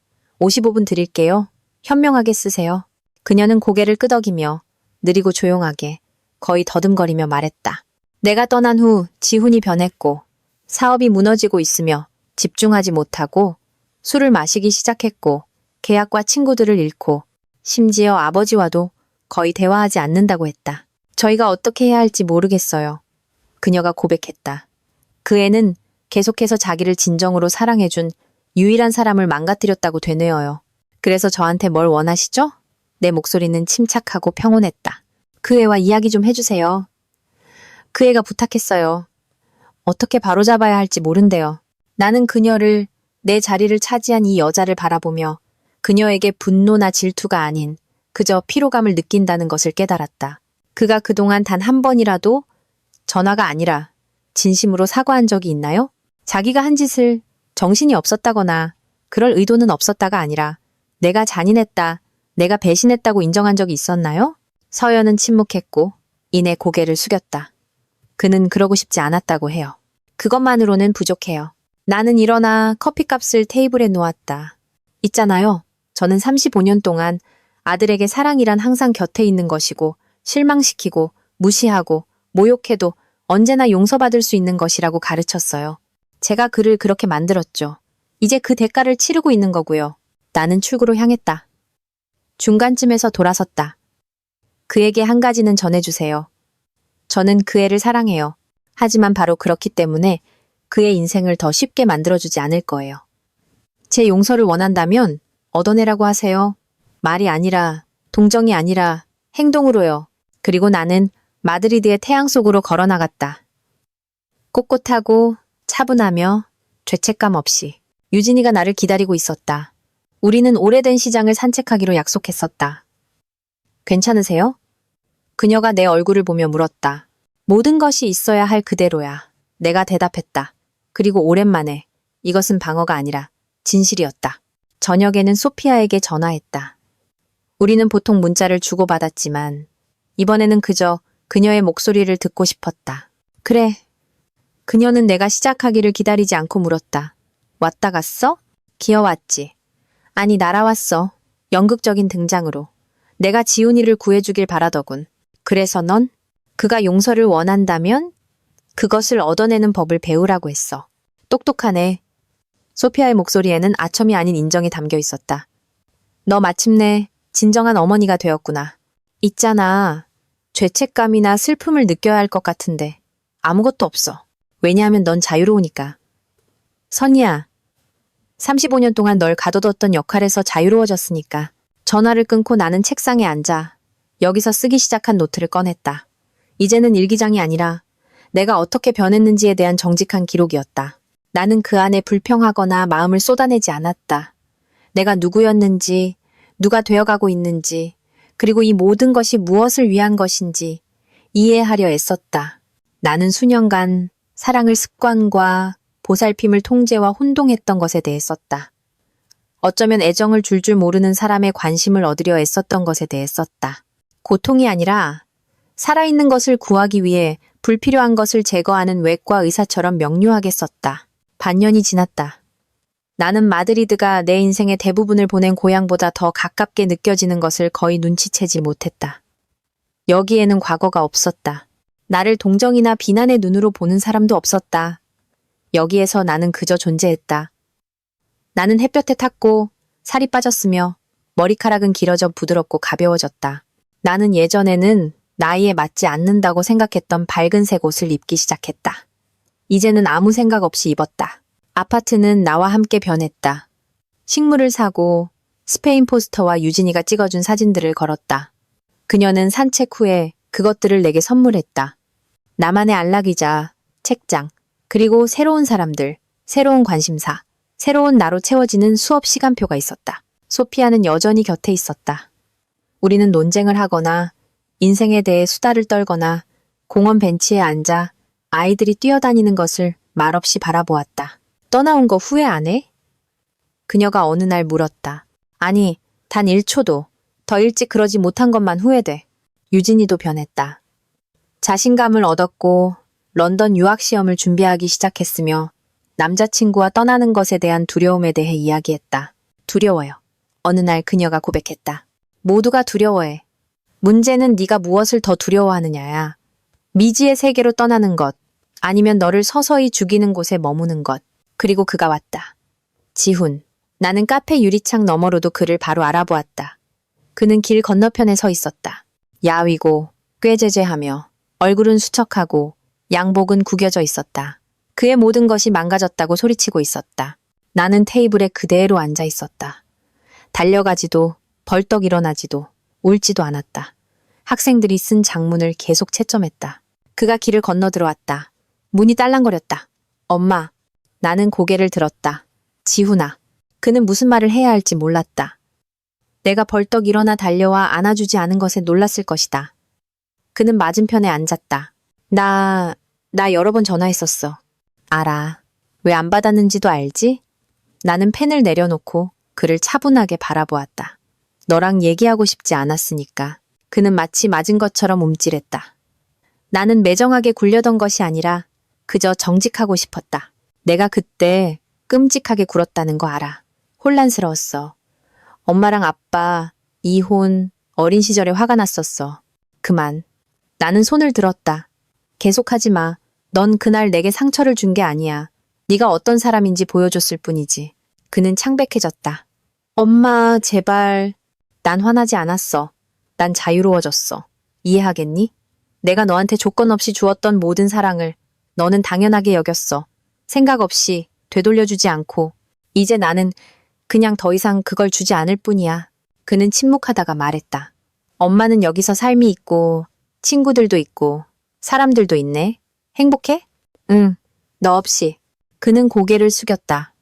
55분 드릴게요. 현명하게 쓰세요. 그녀는 고개를 끄덕이며 느리고 조용하게 거의 더듬거리며 말했다. 내가 떠난 후 지훈이 변했고 사업이 무너지고 있으며 집중하지 못하고 술을 마시기 시작했고 계약과 친구들을 잃고 심지어 아버지와도 거의 대화하지 않는다고 했다. 저희가 어떻게 해야 할지 모르겠어요. 그녀가 고백했다. 그 애는 계속해서 자기를 진정으로 사랑해준 유일한 사람을 망가뜨렸다고 되뇌어요. 그래서 저한테 뭘 원하시죠? 내 목소리는 침착하고 평온했다. 그 애와 이야기 좀 해주세요. 그 애가 부탁했어요. 어떻게 바로잡아야 할지 모른대요. 나는 그녀를, 내 자리를 차지한 이 여자를 바라보며 그녀에게 분노나 질투가 아닌 그저 피로감을 느낀다는 것을 깨달았다. 그가 그동안 단 한 번이라도 전화가 아니라 진심으로 사과한 적이 있나요? 자기가 한 짓을 정신이 없었다거나 그럴 의도는 없었다가 아니라 내가 잔인했다, 내가 배신했다고 인정한 적이 있었나요? 서연은 침묵했고 이내 고개를 숙였다. 그는 그러고 싶지 않았다고 해요. 그것만으로는 부족해요. 나는 일어나 커피값을 테이블에 놓았다. 있잖아요. 저는 35년 동안 아들에게 사랑이란 항상 곁에 있는 것이고 실망시키고 무시하고 모욕해도 언제나 용서받을 수 있는 것이라고 가르쳤어요. 제가 그를 그렇게 만들었죠. 이제 그 대가를 치르고 있는 거고요. 나는 출구로 향했다. 중간쯤에서 돌아섰다. 그에게 한 가지는 전해주세요. 저는 그 애를 사랑해요. 하지만 바로 그렇기 때문에 그의 인생을 더 쉽게 만들어주지 않을 거예요. 제 용서를 원한다면 얻어내라고 하세요. 말이 아니라, 동정이 아니라 행동으로요. 그리고 나는 마드리드의 태양 속으로 걸어나갔다. 꼿꼿하고 차분하며 죄책감 없이 유진이가 나를 기다리고 있었다. 우리는 오래된 시장을 산책하기로 약속했었다. 괜찮으세요? 그녀가 내 얼굴을 보며 물었다. 모든 것이 있어야 할 그대로야. 내가 대답했다. 그리고 오랜만에 이것은 방어가 아니라 진실이었다. 저녁에는 소피아에게 전화했다. 우리는 보통 문자를 주고받았지만 이번에는 그저 그녀의 목소리를 듣고 싶었다. 그래. 그녀는 내가 시작하기를 기다리지 않고 물었다. 왔다 갔어? 기어왔지. 아니, 날아왔어. 연극적인 등장으로. 내가 지훈이를 구해주길 바라더군. 그래서 넌? 그가 용서를 원한다면 그것을 얻어내는 법을 배우라고 했어. 똑똑하네. 소피아의 목소리에는 아첨이 아닌 인정이 담겨 있었다. 너 마침내 진정한 어머니가 되었구나. 있잖아. 죄책감이나 슬픔을 느껴야 할 것 같은데 아무것도 없어. 왜냐하면 넌 자유로우니까. 선이야. 35년 동안 널 가둬뒀던 역할에서 자유로워졌으니까. 전화를 끊고 나는 책상에 앉아 여기서 쓰기 시작한 노트를 꺼냈다. 이제는 일기장이 아니라 내가 어떻게 변했는지에 대한 정직한 기록이었다. 나는 그 안에 불평하거나 마음을 쏟아내지 않았다. 내가 누구였는지, 누가 되어가고 있는지, 그리고 이 모든 것이 무엇을 위한 것인지 이해하려 애썼다. 나는 수년간 사랑을 습관과 보살핌을 통제와 혼동했던 것에 대해 썼다. 어쩌면 애정을 줄줄 모르는 사람의 관심을 얻으려 애썼던 것에 대해 썼다. 고통이 아니라 살아있는 것을 구하기 위해 불필요한 것을 제거하는 외과 의사처럼 명료하게 썼다. 반년이 지났다. 나는 마드리드가 내 인생의 대부분을 보낸 고향보다 더 가깝게 느껴지는 것을 거의 눈치채지 못했다. 여기에는 과거가 없었다. 나를 동정이나 비난의 눈으로 보는 사람도 없었다. 여기에서 나는 그저 존재했다. 나는 햇볕에 탔고 살이 빠졌으며 머리카락은 길어져 부드럽고 가벼워졌다. 나는 예전에는 나이에 맞지 않는다고 생각했던 밝은색 옷을 입기 시작했다. 이제는 아무 생각 없이 입었다. 아파트는 나와 함께 변했다. 식물을 사고 스페인 포스터와 유진이가 찍어준 사진들을 걸었다. 그녀는 산책 후에 그것들을 내게 선물했다. 나만의 안락이자 책장, 그리고 새로운 사람들, 새로운 관심사, 새로운 나로 채워지는 수업 시간표가 있었다. 소피아는 여전히 곁에 있었다. 우리는 논쟁을 하거나 인생에 대해 수다를 떨거나 공원 벤치에 앉아 아이들이 뛰어다니는 것을 말없이 바라보았다. 떠나온 거 후회 안 해? 그녀가 어느 날 물었다. 아니, 단 1초도 더 일찍 그러지 못한 것만 후회돼. 유진이도 변했다. 자신감을 얻었고 런던 유학 시험을 준비하기 시작했으며 남자친구와 떠나는 것에 대한 두려움에 대해 이야기했다. 두려워요. 어느 날 그녀가 고백했다. 모두가 두려워해. 문제는 네가 무엇을 더 두려워하느냐야. 미지의 세계로 떠나는 것, 아니면 너를 서서히 죽이는 곳에 머무는 것. 그리고 그가 왔다. 지훈. 나는 카페 유리창 너머로도 그를 바로 알아보았다. 그는 길 건너편에 서 있었다. 야위고 꾀죄죄하며 얼굴은 수척하고 양복은 구겨져 있었다. 그의 모든 것이 망가졌다고 소리치고 있었다. 나는 테이블에 그대로 앉아 있었다. 달려가지도 벌떡 일어나지도 울지도 않았다. 학생들이 쓴 장문을 계속 채점했다. 그가 길을 건너 들어왔다. 문이 딸랑거렸다. 엄마. 나는 고개를 들었다. 지훈아. 그는 무슨 말을 해야 할지 몰랐다. 내가 벌떡 일어나 달려와 안아주지 않은 것에 놀랐을 것이다. 그는 맞은편에 앉았다. 나 여러 번 전화했었어. 알아. 왜 안 받았는지도 알지? 나는 펜을 내려놓고 그를 차분하게 바라보았다. 너랑 얘기하고 싶지 않았으니까. 그는 마치 맞은 것처럼 움찔했다. 나는 매정하게 굴려던 것이 아니라 그저 정직하고 싶었다. 내가 그때 끔찍하게 굴었다는 거 알아. 혼란스러웠어. 엄마랑 아빠, 이혼, 어린 시절에 화가 났었어. 그만. 나는 손을 들었다. 계속하지 마. 넌 그날 내게 상처를 준 게 아니야. 네가 어떤 사람인지 보여줬을 뿐이지. 그는 창백해졌다. 엄마, 제발. 난 화나지 않았어. 난 자유로워졌어. 이해하겠니? 내가 너한테 조건 없이 주었던 모든 사랑을 너는 당연하게 여겼어. 생각 없이 되돌려주지 않고. 이제 나는 그냥 더 이상 그걸 주지 않을 뿐이야. 그는 침묵하다가 말했다. 엄마는 여기서 삶이 있고 친구들도 있고 사람들도 있네. 행복해? 응, 너 없이. 그는 고개를 숙였다.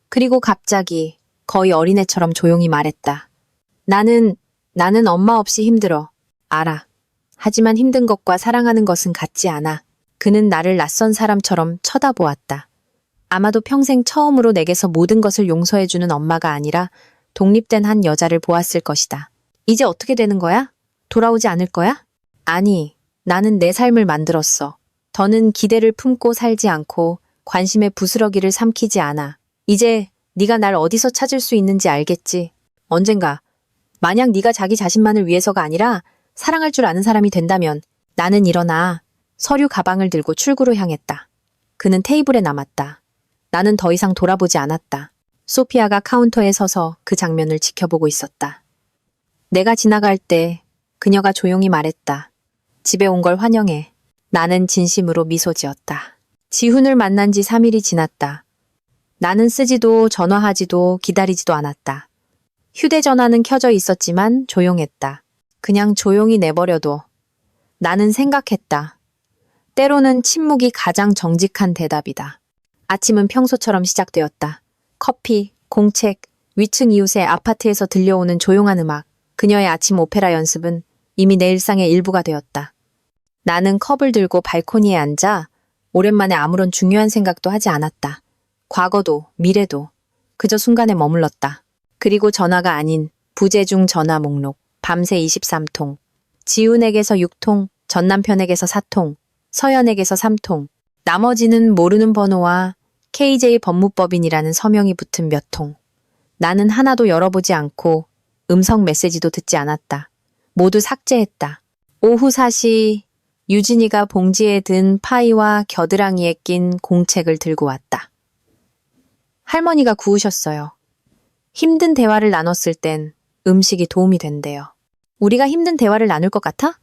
그리고 갑자기 거의 어린애처럼 조용히 말했다. 나는 엄마 없이 힘들어. 알아. 하지만 힘든 것과 사랑하는 것은 같지 않아. 그는 나를 낯선 사람처럼 쳐다보았다. 아마도 평생 처음으로 내게서 모든 것을 용서해주는 엄마가 아니라 독립된 한 여자를 보았을 것이다. 이제 어떻게 되는 거야? 돌아오지 않을 거야? 아니, 나는 내 삶을 만들었어. 더는 기대를 품고 살지 않고 관심의 부스러기를 삼키지 않아. 이제 네가 날 어디서 찾을 수 있는지 알겠지? 언젠가 만약 네가 자기 자신만을 위해서가 아니라 사랑할 줄 아는 사람이 된다면 나는 일어나 서류 가방을 들고 출구로 향했다. 그는 테이블에 남았다. 나는 더 이상 돌아보지 않았다. 소피아가 카운터에 서서 그 장면을 지켜보고 있었다. 내가 지나갈 때 그녀가 조용히 말했다. 집에 온 걸 환영해. 나는 진심으로 미소 지었다. 지훈을 만난 지 3일이 지났다. 나는 쓰지도 전화하지도 기다리지도 않았다. 휴대전화는 켜져 있었지만 조용했다. 그냥 조용히 내버려둬. 나는 생각했다. 때로는 침묵이 가장 정직한 대답이다. 아침은 평소처럼 시작되었다. 커피, 공책, 위층 이웃의 아파트에서 들려오는 조용한 음악, 그녀의 아침 오페라 연습은 이미 내 일상의 일부가 되었다. 나는 컵을 들고 발코니에 앉아 오랜만에 아무런 중요한 생각도 하지 않았다. 과거도 미래도 그저 순간에 머물렀다. 그리고 전화가 아닌 부재중 전화 목록, 밤새 23통, 지훈에게서 6통, 전남편에게서 4통, 서연에게서 3통, 나머지는 모르는 번호와 KJ 법무법인이라는 서명이 붙은 몇 통. 나는 하나도 열어보지 않고 음성 메시지도 듣지 않았다. 모두 삭제했다. 오후 4시 유진이가 봉지에 든 파이와 겨드랑이에 낀 공책을 들고 왔다. 할머니가 구우셨어요. 힘든 대화를 나눴을 땐 음식이 도움이 된대요. 우리가 힘든 대화를 나눌 것 같아?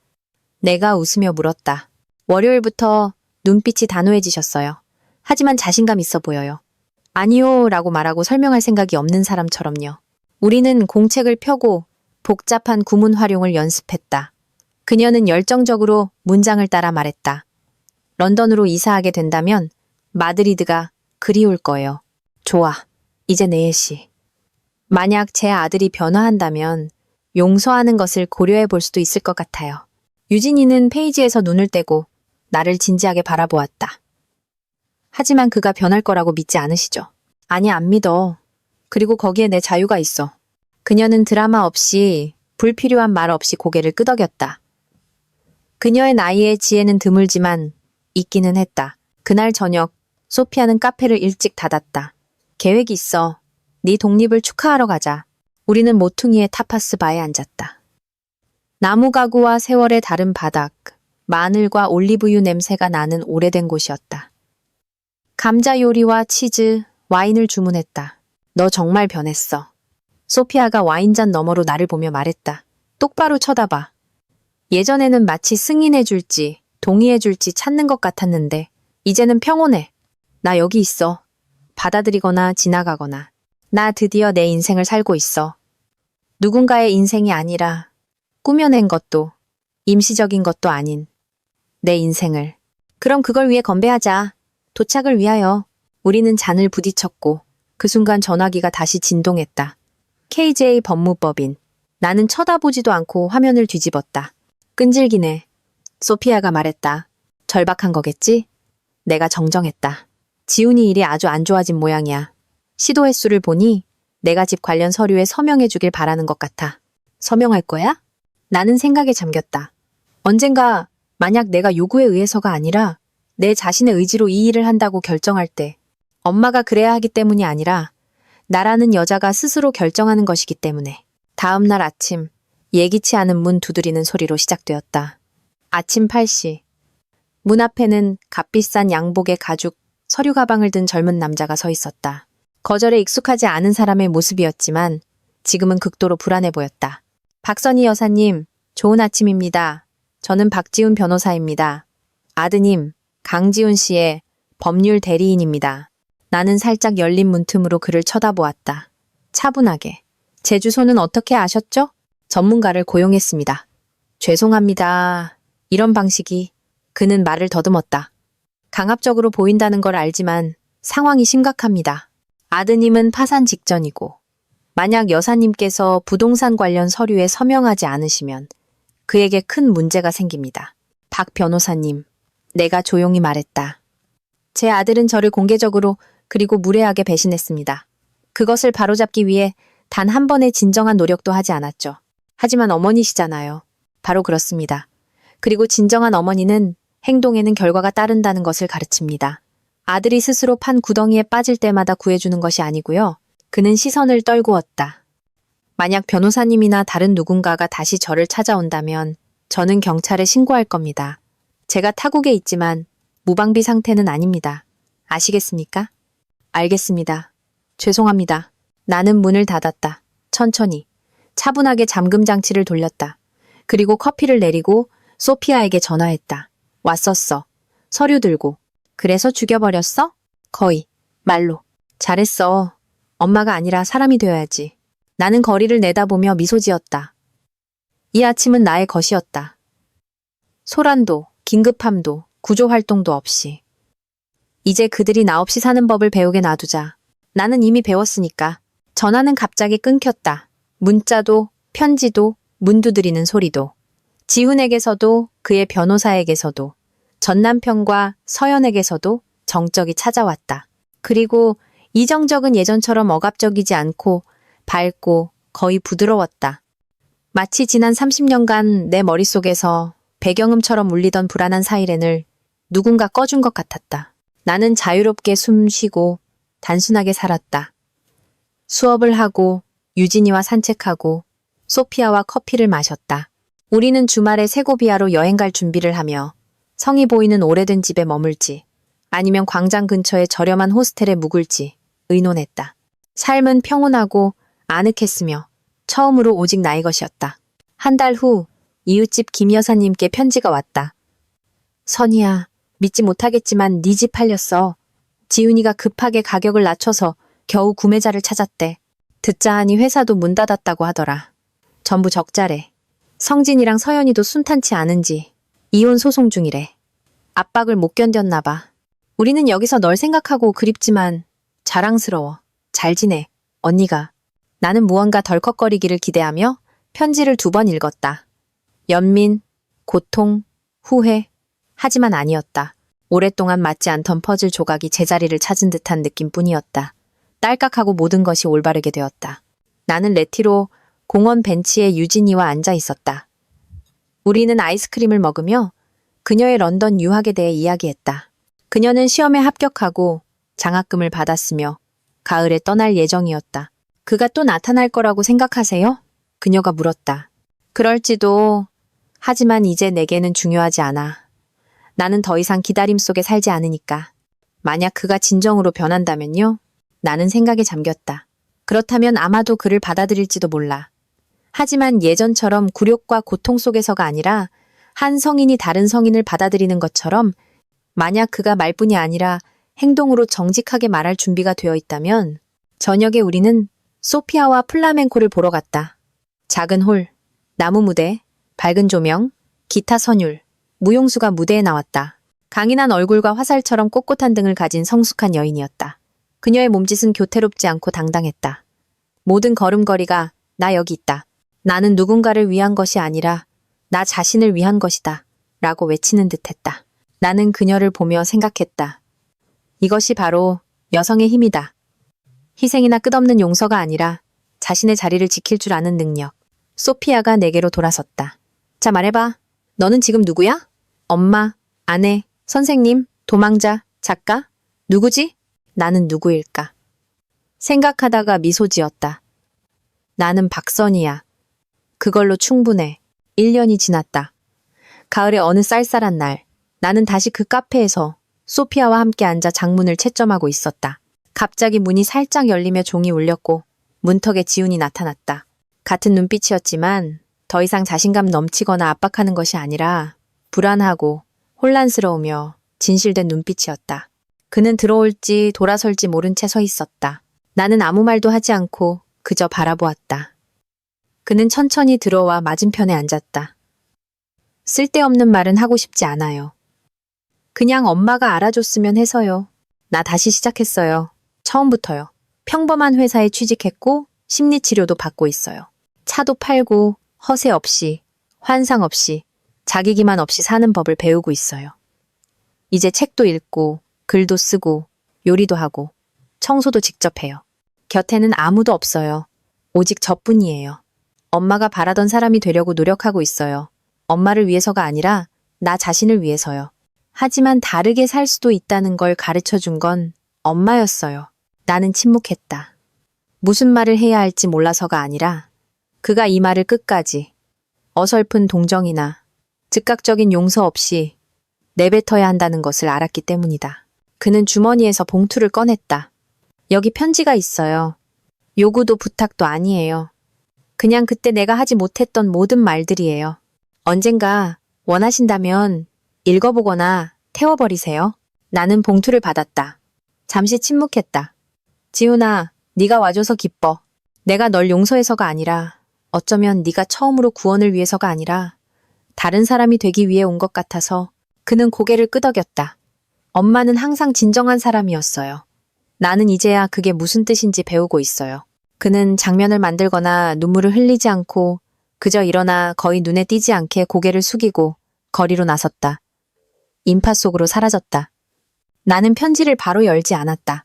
내가 웃으며 물었다. 월요일부터 눈빛이 단호해지셨어요. 하지만 자신감 있어 보여요. 아니요 라고 말하고 설명할 생각이 없는 사람처럼요. 우리는 공책을 펴고 복잡한 구문 활용을 연습했다. 그녀는 열정적으로 문장을 따라 말했다. 런던으로 이사하게 된다면 마드리드가 그리울 거예요. 좋아. 이제 내일시. 만약 제 아들이 변화한다면 용서하는 것을 고려해 볼 수도 있을 것 같아요. 유진이는 페이지에서 눈을 떼고 나를 진지하게 바라보았다. 하지만 그가 변할 거라고 믿지 않으시죠? 아니, 안 믿어. 그리고 거기에 내 자유가 있어. 그녀는 드라마 없이 불필요한 말 없이 고개를 끄덕였다. 그녀의 나이에 지혜는 드물지만 있기는 했다. 그날 저녁 소피아는 카페를 일찍 닫았다. 계획이 있어. 네 독립을 축하하러 가자. 우리는 모퉁이의 타파스 바에 앉았다. 나무 가구와 세월의 다른 바닥, 마늘과 올리브유 냄새가 나는 오래된 곳이었다. 감자 요리와 치즈, 와인을 주문했다. 너 정말 변했어. 소피아가 와인잔 너머로 나를 보며 말했다. 똑바로 쳐다봐. 예전에는 마치 승인해줄지 동의해줄지 찾는 것 같았는데 이제는 평온해. 나 여기 있어. 받아들이거나 지나가거나. 나 드디어 내 인생을 살고 있어. 누군가의 인생이 아니라 꾸며낸 것도 임시적인 것도 아닌 내 인생을. 그럼 그걸 위해 건배하자. 도착을 위하여. 우리는 잔을 부딪혔고 그 순간 전화기가 다시 진동했다. KJ 법무법인. 나는 쳐다보지도 않고 화면을 뒤집었다. 끈질기네. 소피아가 말했다. 절박한 거겠지? 내가 정정했다. 지훈이 일이 아주 안 좋아진 모양이야. 시도 횟수를 보니 내가 집 관련 서류에 서명해 주길 바라는 것 같아. 서명할 거야? 나는 생각에 잠겼다. 언젠가 만약 내가 요구에 의해서가 아니라 내 자신의 의지로 이 일을 한다고 결정할 때 엄마가 그래야 하기 때문이 아니라 나라는 여자가 스스로 결정하는 것이기 때문에. 다음 날 아침 예기치 않은 문 두드리는 소리로 시작되었다. 아침 8시. 문 앞에는 값비싼 양복의 가죽 서류 가방을 든 젊은 남자가 서 있었다. 거절에 익숙하지 않은 사람의 모습이었지만 지금은 극도로 불안해 보였다. 박선희 여사님, 좋은 아침입니다. 저는 박지훈 변호사입니다. 아드님, 강지훈 씨의 법률 대리인입니다. 나는 살짝 열린 문틈으로 그를 쳐다보았다. 차분하게. 제 주소는 어떻게 아셨죠? 전문가를 고용했습니다. 죄송합니다. 이런 방식이. 그는 말을 더듬었다. 강압적으로 보인다는 걸 알지만 상황이 심각합니다. 아드님은 파산 직전이고 만약 여사님께서 부동산 관련 서류에 서명하지 않으시면 그에게 큰 문제가 생깁니다. 박 변호사님, 내가 조용히 말했다. 제 아들은 저를 공개적으로 그리고 무례하게 배신했습니다. 그것을 바로잡기 위해 단 한 번의 진정한 노력도 하지 않았죠. 하지만 어머니시잖아요. 바로 그렇습니다. 그리고 진정한 어머니는 행동에는 결과가 따른다는 것을 가르칩니다. 아들이 스스로 판 구덩이에 빠질 때마다 구해주는 것이 아니고요. 그는 시선을 떨구었다. 만약 변호사님이나 다른 누군가가 다시 저를 찾아온다면 저는 경찰에 신고할 겁니다. 제가 타국에 있지만 무방비 상태는 아닙니다. 아시겠습니까? 알겠습니다. 죄송합니다. 나는 문을 닫았다. 천천히. 차분하게 잠금 장치를 돌렸다. 그리고 커피를 내리고 소피아에게 전화했다. 왔었어. 서류 들고. 그래서 죽여버렸어? 거의. 말로. 잘했어. 엄마가 아니라 사람이 되어야지. 나는 거리를 내다보며 미소 지었다. 이 아침은 나의 것이었다. 소란도, 긴급함도, 구조활동도 없이. 이제 그들이 나 없이 사는 법을 배우게 놔두자. 나는 이미 배웠으니까. 전화는 갑자기 끊겼다. 문자도, 편지도, 문 두드리는 소리도. 지훈에게서도, 그의 변호사에게서도, 전 남편과 서연에게서도 정적이 찾아왔다. 그리고 이 정적은 예전처럼 억압적이지 않고 밝고 거의 부드러웠다. 마치 지난 30년간 내 머릿속에서 배경음처럼 울리던 불안한 사이렌을 누군가 꺼준 것 같았다. 나는 자유롭게 숨 쉬고 단순하게 살았다. 수업을 하고 유진이와 산책하고 소피아와 커피를 마셨다. 우리는 주말에 세고비아로 여행 갈 준비를 하며 성이 보이는 오래된 집에 머물지 아니면 광장 근처의 저렴한 호스텔에 묵을지 의논했다. 삶은 평온하고 아늑했으며 처음으로 오직 나의 것이었다. 한 달 후 이웃집 김 여사님께 편지가 왔다. 선이야, 믿지 못하겠지만 네 집 팔렸어. 지훈이가 급하게 가격을 낮춰서 겨우 구매자를 찾았대. 듣자 하니 회사도 문 닫았다고 하더라. 전부 적자래. 성진이랑 서연이도 순탄치 않은지 이혼 소송 중이래. 압박을 못 견뎠나 봐. 우리는 여기서 널 생각하고 그립지만 자랑스러워. 잘 지내. 언니가. 나는 무언가 덜컥거리기를 기대하며 편지를 2번 읽었다. 연민, 고통, 후회. 하지만 아니었다. 오랫동안 맞지 않던 퍼즐 조각이 제자리를 찾은 듯한 느낌뿐이었다. 딸깍하고 모든 것이 올바르게 되었다. 나는 레티로 공원 벤치에 유진이와 앉아 있었다. 우리는 아이스크림을 먹으며 그녀의 런던 유학에 대해 이야기했다. 그녀는 시험에 합격하고 장학금을 받았으며 가을에 떠날 예정이었다. 그가 또 나타날 거라고 생각하세요? 그녀가 물었다. 그럴지도. 하지만 이제 내게는 중요하지 않아. 나는 더 이상 기다림 속에 살지 않으니까. 만약 그가 진정으로 변한다면요? 나는 생각에 잠겼다. 그렇다면 아마도 그를 받아들일지도 몰라. 하지만 예전처럼 굴욕과 고통 속에서가 아니라 한 성인이 다른 성인을 받아들이는 것처럼 만약 그가 말뿐이 아니라 행동으로 정직하게 말할 준비가 되어 있다면 저녁에 우리는 소피아와 플라멩코를 보러 갔다. 작은 홀, 나무 무대, 밝은 조명, 기타 선율, 무용수가 무대에 나왔다. 강인한 얼굴과 화살처럼 꼿꼿한 등을 가진 성숙한 여인이었다. 그녀의 몸짓은 교태롭지 않고 당당했다. 모든 걸음걸이가 나 여기 있다. 나는 누군가를 위한 것이 아니라 나 자신을 위한 것이다. 라고 외치는 듯했다. 나는 그녀를 보며 생각했다. 이것이 바로 여성의 힘이다. 희생이나 끝없는 용서가 아니라 자신의 자리를 지킬 줄 아는 능력. 소피아가 내게로 돌아섰다. 자, 말해봐. 너는 지금 누구야? 엄마, 아내, 선생님, 도망자, 작가? 누구지? 나는 누구일까? 생각하다가 미소 지었다. 나는 박선이야. 그걸로 충분해. 1년이 지났다. 가을의 어느 쌀쌀한 날, 나는 다시 그 카페에서 소피아와 함께 앉아 장문을 채점하고 있었다. 갑자기 문이 살짝 열리며 종이 울렸고 문턱에 지훈이 나타났다. 같은 눈빛이었지만 더 이상 자신감 넘치거나 압박하는 것이 아니라 불안하고 혼란스러우며 진실된 눈빛이었다. 그는 들어올지 돌아설지 모른 채 서 있었다. 나는 아무 말도 하지 않고 그저 바라보았다. 그는 천천히 들어와 맞은편에 앉았다. 쓸데없는 말은 하고 싶지 않아요. 그냥 엄마가 알아줬으면 해서요. 나 다시 시작했어요. 처음부터요. 평범한 회사에 취직했고 심리치료도 받고 있어요. 차도 팔고 허세 없이, 환상 없이, 자기 기만 없이 사는 법을 배우고 있어요. 이제 책도 읽고 글도 쓰고 요리도 하고 청소도 직접 해요. 곁에는 아무도 없어요. 오직 저뿐이에요. 엄마가 바라던 사람이 되려고 노력하고 있어요. 엄마를 위해서가 아니라 나 자신을 위해서요. 하지만 다르게 살 수도 있다는 걸 가르쳐 준 건 엄마였어요. 나는 침묵했다. 무슨 말을 해야 할지 몰라서가 아니라 그가 이 말을 끝까지 어설픈 동정이나 즉각적인 용서 없이 내뱉어야 한다는 것을 알았기 때문이다. 그는 주머니에서 봉투를 꺼냈다. 여기 편지가 있어요. 요구도 부탁도 아니에요. 그냥 그때 내가 하지 못했던 모든 말들이에요. 언젠가 원하신다면 읽어보거나 태워버리세요. 나는 봉투를 받았다. 잠시 침묵했다. 지훈아, 네가 와줘서 기뻐. 내가 널 용서해서가 아니라 어쩌면 네가 처음으로 구원을 위해서가 아니라 다른 사람이 되기 위해 온 것 같아서. 그는 고개를 끄덕였다. 엄마는 항상 진정한 사람이었어요. 나는 이제야 그게 무슨 뜻인지 배우고 있어요. 그는 장면을 만들거나 눈물을 흘리지 않고 그저 일어나 거의 눈에 띄지 않게 고개를 숙이고 거리로 나섰다. 인파 속으로 사라졌다. 나는 편지를 바로 열지 않았다.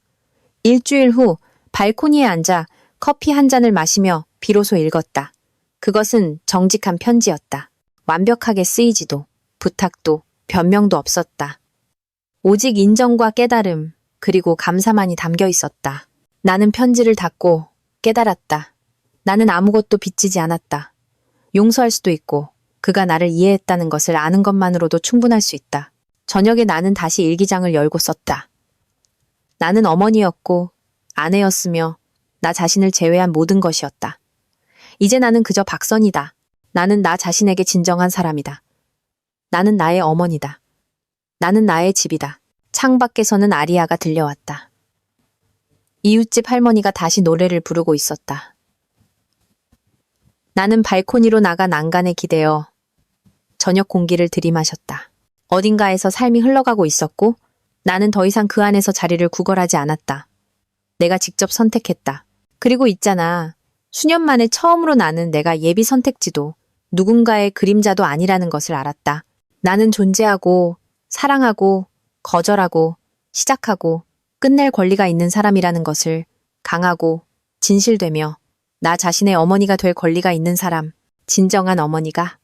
일주일 후 발코니에 앉아 커피 한 잔을 마시며 비로소 읽었다. 그것은 정직한 편지였다. 완벽하게 쓰이지도 부탁도 변명도 없었다. 오직 인정과 깨달음 그리고 감사만이 담겨 있었다. 나는 편지를 닫고 깨달았다. 나는 아무것도 빚지지 않았다. 용서할 수도 있고 그가 나를 이해했다는 것을 아는 것만으로도 충분할 수 있다. 저녁에 나는 다시 일기장을 열고 썼다. 나는 어머니였고 아내였으며 나 자신을 제외한 모든 것이었다. 이제 나는 그저 박선이다. 나는 나 자신에게 진정한 사람이다. 나는 나의 어머니다. 나는 나의 집이다. 창밖에서는 아리아가 들려왔다. 이웃집 할머니가 다시 노래를 부르고 있었다. 나는 발코니로 나가 난간에 기대어 저녁 공기를 들이마셨다. 어딘가에서 삶이 흘러가고 있었고 나는 더 이상 그 안에서 자리를 구걸하지 않았다. 내가 직접 선택했다. 그리고 있잖아. 수년 만에 처음으로 나는 내가 예비 선택지도 누군가의 그림자도 아니라는 것을 알았다. 나는 존재하고 사랑하고 거절하고 시작하고 끝낼 권리가 있는 사람이라는 것을 강하고 진실되며 나 자신의 어머니가 될 권리가 있는 사람, 진정한 어머니가